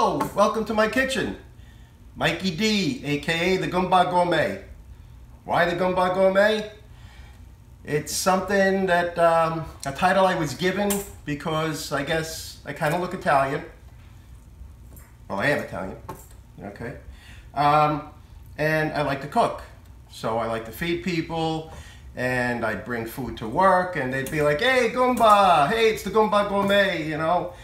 Hello, welcome to my kitchen. Mikey D, aka the Goumba Gourmet. Why the Goumba Gourmet? It's something that, a title I was given because I guess I kind of look Italian. Well, I am Italian, okay. And I like to cook. So I like to feed people, and I'd bring food to work, and they'd be like, hey, Goumba, hey, it's the Goumba Gourmet, you know.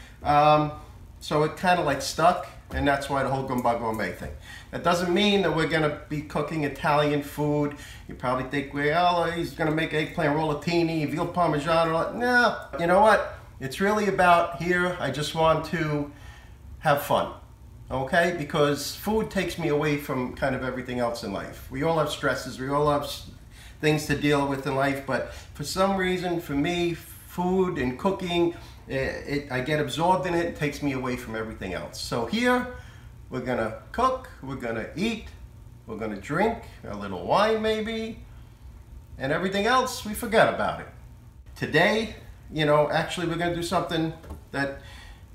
So it kind of like stuck, and that's why the whole Goumba Gourmet thing. That doesn't mean that we're going to be cooking Italian food. You probably think, well, he's going to make eggplant rollatini, veal parmigiano. No, you know what? It's really about here, I just want to have fun, okay? Because food takes me away from kind of everything else in life. We all have stresses, we all have things to deal with in life, but for some reason, for me, food and cooking, I get absorbed in it. It takes me away from everything else. So here, we're gonna cook, we're gonna eat, we're gonna drink a little wine maybe, and everything else, we forget about it. Today, you know, actually we're gonna do something that,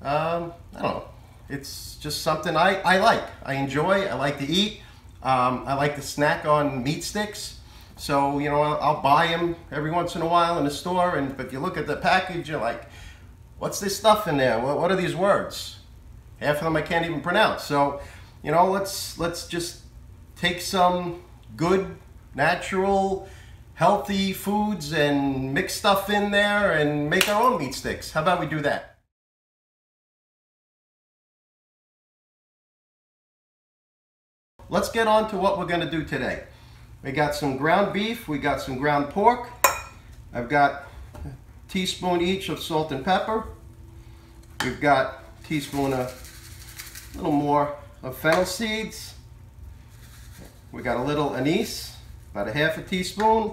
I don't know, it's just something I like. I enjoy, I like to eat. I like to snack on meat sticks. So, you know, I'll buy them every once in a while in the store, and if you look at the package, you're like, what's this stuff in there? What are these words? Half of them I can't even pronounce. So, you know, let's just take some good, natural, healthy foods and mix stuff in there and make our own meat sticks. How about we do that? Let's get on to what we're going to do today. We got some ground beef, we got some ground pork. I've got a teaspoon each of salt and pepper. We've got a teaspoon a little more of fennel seeds. We got a little anise, about a half a teaspoon.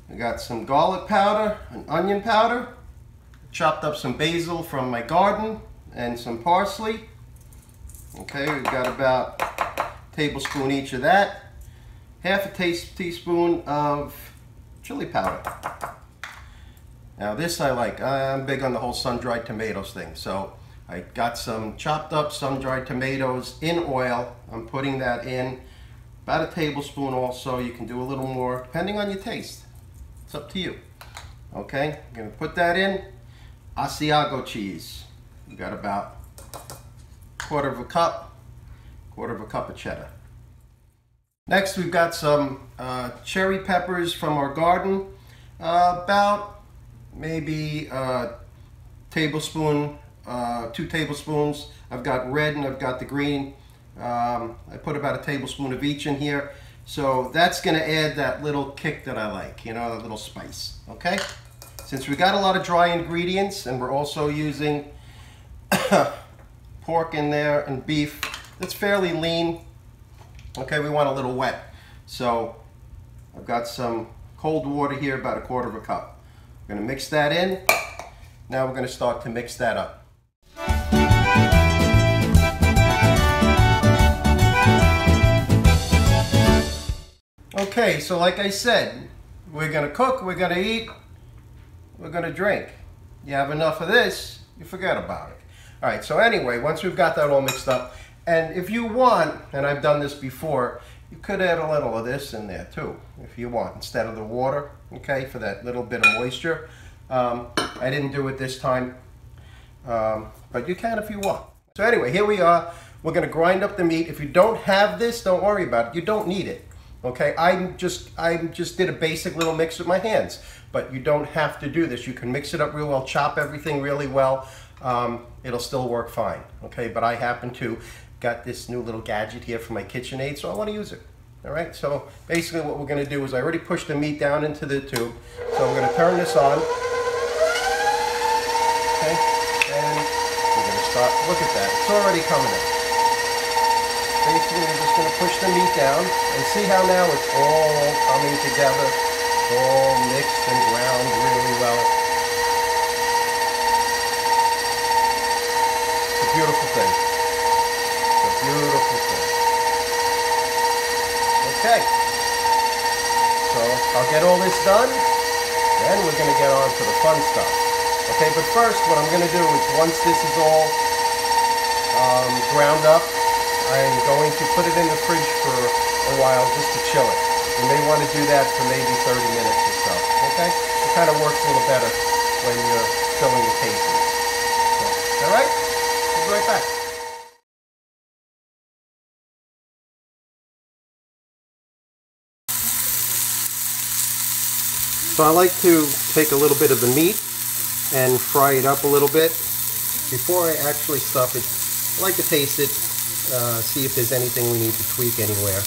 We got some garlic powder and onion powder. Chopped up some basil from my garden and some parsley. Okay, we've got about a tablespoon each of that. Half a teaspoon of chili powder. Now this I like. I'm big on the whole sun-dried tomatoes thing. So I got some chopped up sun-dried tomatoes in oil. I'm putting that in. About a tablespoon also. You can do a little more depending on your taste. It's up to you. Okay, I'm going to put that in. Asiago cheese. We got about quarter of a cup of cheddar. Next we've got some cherry peppers from our garden. About maybe a tablespoon, 2 tablespoons. I've got red and I've got the green. I put about a tablespoon of each in here. So that's gonna add that little kick that I like, you know, that little spice, okay? Since we got a lot of dry ingredients and we're also using pork in there and beef, it's fairly lean. Okay, we want a little wet. So I've got some cold water here, about a quarter of a cup. I'm gonna mix that in. Now we're gonna start to mix that up. Okay, so like I said, we're gonna cook, we're gonna eat, we're gonna drink. You have enough of this, you forget about it. All right, so anyway, once we've got that all mixed up, and if you want, and I've done this before, you could add a little of this in there too, if you want, instead of the water, okay, for that little bit of moisture. I didn't do it this time, but you can if you want. So anyway, here we are. We're gonna grind up the meat. If you don't have this, don't worry about it. You don't need it, okay? I just did a basic little mix with my hands, but you don't have to do this. You can mix it up real well, chop everything really well. It'll still work fine, okay? But I happen to got this new little gadget here for my KitchenAid, so I want to use it. All right, so basically what we're going to do is I already pushed the meat down into the tube, so we're going to turn this on. Okay, and we're going to start. Look at that, it's already coming in. Basically, we're just going to push the meat down and see how now it's all coming together, all mixed and ground really well. It's a beautiful thing. Beautiful thing. Okay, so I'll get all this done, then we're going to get on to the fun stuff. Okay, but first what I'm going to do is once this is all ground up. I'm going to put it in the fridge for a while just to chill it. You may want to do that for maybe 30 minutes or so, okay? It kind of works a little better when you're filling the casings. So, all right? We'll be right back. So I like to take a little bit of the meat and fry it up a little bit before I actually stuff it. I like to taste it, see if there's anything we need to tweak anywhere.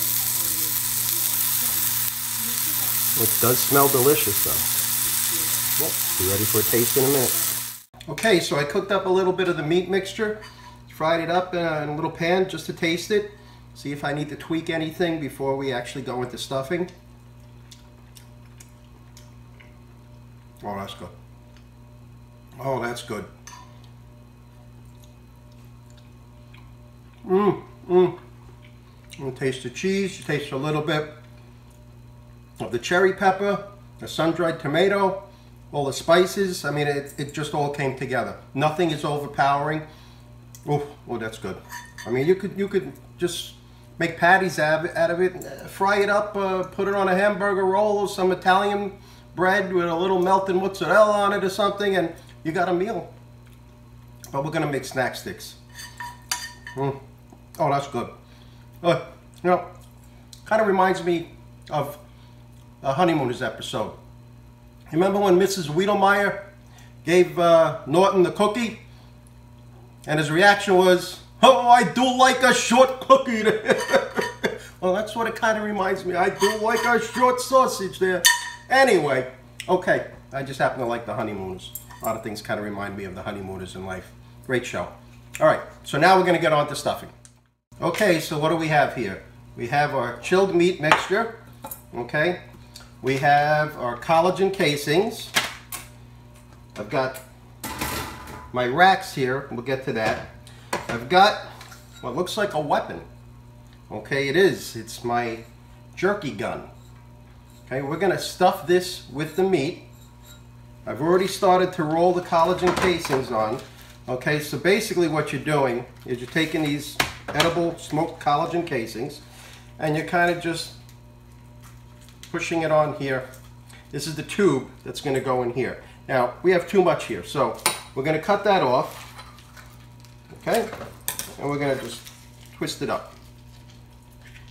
It does smell delicious though. Well, be ready for a taste in a minute. Okay, so I cooked up a little bit of the meat mixture, fried it up in a little pan just to taste it, see if I need to tweak anything before we actually go into stuffing. Oh, that's good. Oh, that's good. You taste the cheese, you taste a little bit of the cherry pepper, the sun-dried tomato, all the spices. I mean, it just all came together. Nothing is overpowering. Oh, that's good. I mean, you could just make patties out of it, fry it up, put it on a hamburger roll or some Italian bread with a little melted mozzarella on it or something, and you got a meal. But we're gonna make snack sticks. Oh, that's good. You know, kind of reminds me of a Honeymooners episode. You remember when Mrs. Wiedelmeyer gave Norton the cookie, and his reaction was, "Oh, I do like a short cookie." Well, that's what it kind of reminds me. I do like a short sausage there. Anyway, okay, I just happen to like the Honeymooners. A lot of things kind of remind me of the Honeymooners in life. Great show. All right, so now we're going to get on to stuffing. Okay, so what do we have here? We have our chilled meat mixture, okay? We have our collagen casings. I've got my racks here. We'll get to that. I've got what looks like a weapon. Okay, it is. It's my jerky gun. Okay, we're going to stuff this with the meat. I've already started to roll the collagen casings on. Okay, so basically what you're doing is you're taking these edible smoked collagen casings and you're kind of just pushing it on here. This is the tube that's going to go in here. Now, we have too much here, so we're going to cut that off. Okay, and we're going to just twist it up.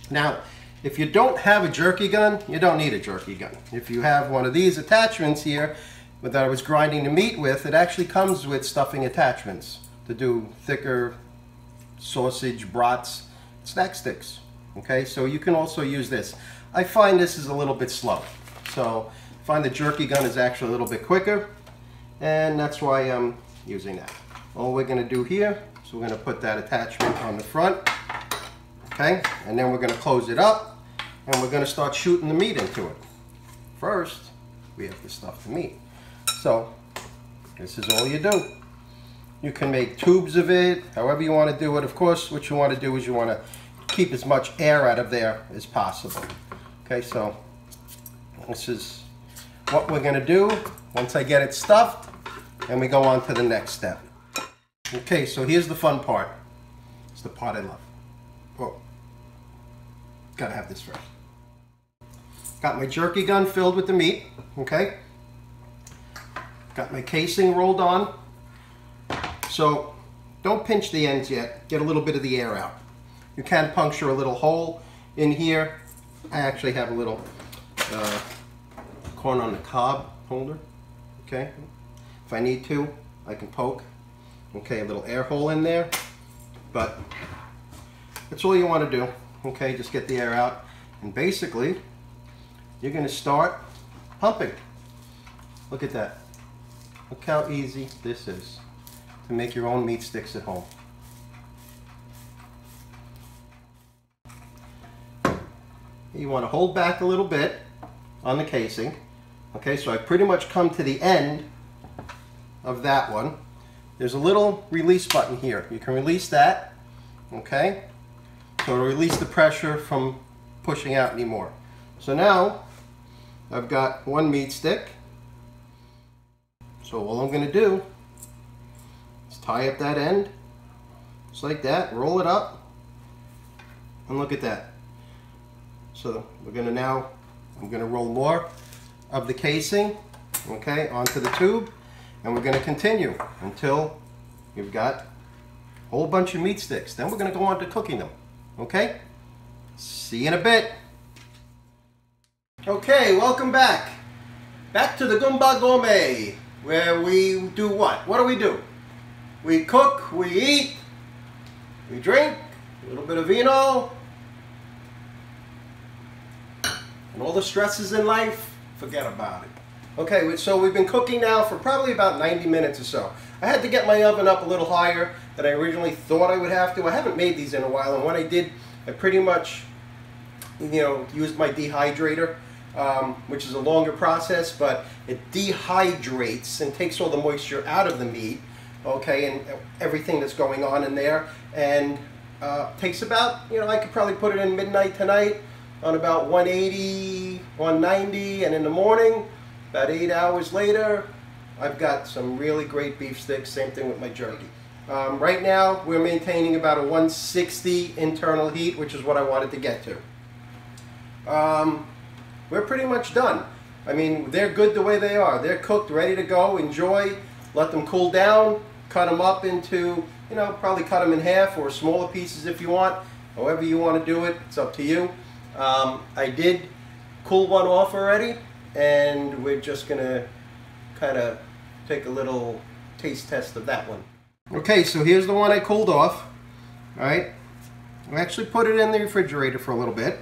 Now, if you don't have a jerky gun, you don't need a jerky gun. If you have one of these attachments here that I was grinding the meat with, it actually comes with stuffing attachments to do thicker sausage, brats, snack sticks. Okay, so you can also use this. I find this is a little bit slow. So I find the jerky gun is actually a little bit quicker, and that's why I'm using that. All we're going to do here is we're going to put that attachment on the front. Okay, and then we're going to close it up and we're going to start shooting the meat into it. First, we have to stuff the meat. So, this is all you do. You can make tubes of it, however you want to do it. Of course, what you want to do is you want to keep as much air out of there as possible. Okay, so this is what we're going to do once I get it stuffed, and we go on to the next step. Okay, so here's the fun part. It's the part I love. Whoa. Gotta have this first. Got my jerky gun filled with the meat, okay? Got my casing rolled on. So don't pinch the ends yet. Get a little bit of the air out. You can puncture a little hole in here. I actually have a little corn on the cob holder, okay? If I need to, I can poke, okay, a little air hole in there, but that's all you want to do, okay? Just get the air out, and basically, you're going to start pumping. Look at that. Look how easy this is to make your own meat sticks at home. You want to hold back a little bit on the casing. Okay, so I pretty much come to the end of that one. There's a little release button here. You can release that, okay? So it'll release the pressure from pushing out anymore. So now I've got one meat stick. So all I'm going to do is tie up that end, Just like that, roll it up, and look at that. So we're gonna now, I'm gonna roll more of the casing, okay, onto the tube, and we're gonna continue until we've got a whole bunch of meat sticks. Then we're gonna go on to cooking them, okay? See you in a bit. Okay, welcome back. Back to the Goumba Gourmet, where we do what? What do? We cook, we eat, we drink, a little bit of vino, and all the stresses in life, forget about it. Okay, so we've been cooking now for probably about 90 minutes or so. I had to get my oven up a little higher than I originally thought I would have to. I haven't made these in a while, and when I did, I pretty much, used my dehydrator, which is a longer process, but it dehydrates and takes all the moisture out of the meat, okay, and everything that's going on in there, and takes about, I could probably put it in midnight tonight on about 180, 190, and in the morning, about 8 hours later, I've got some really great beef sticks. Same thing with my jerky. Right now, we're maintaining about a 160 internal heat, which is what I wanted to get to. We're pretty much done. I mean, they're good the way they are. They're cooked, ready to go. Enjoy. Let them cool down. Cut them up into, probably cut them in half or smaller pieces if you want. However you want to do it, it's up to you. I did cool one off already, and we're just going to kind of take a little taste test of that one. Okay, so here's the one I cooled off. All right. I actually put it in the refrigerator for a little bit.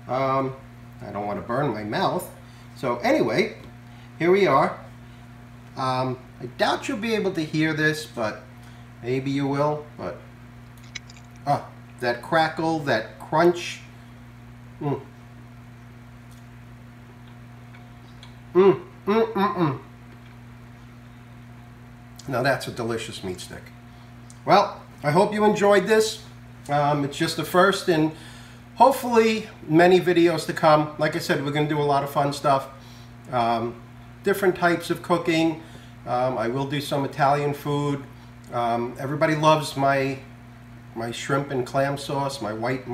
I don't want to burn my mouth. So anyway, here we are. I doubt you'll be able to hear this, but maybe you will. But that crackle, that crunch. Now that's a delicious meat stick. Well, I hope you enjoyed this. It's just the first in hopefully many videos to come. Like I said, we're going to do a lot of fun stuff. Different types of cooking. I will do some Italian food. Everybody loves my shrimp and clam sauce, my white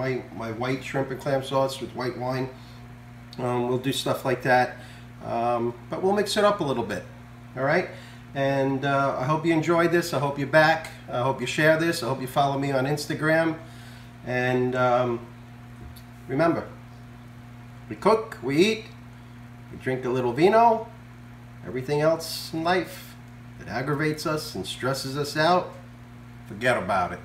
shrimp and clam sauce with white wine. We'll do stuff like that. But we'll mix it up a little bit. All right? And I hope you enjoyed this. I hope you're back. I hope you share this. I hope you follow me on Instagram. And remember, we cook, we eat, we drink a little vino. Everything else in life that aggravates us and stresses us out, forget about it.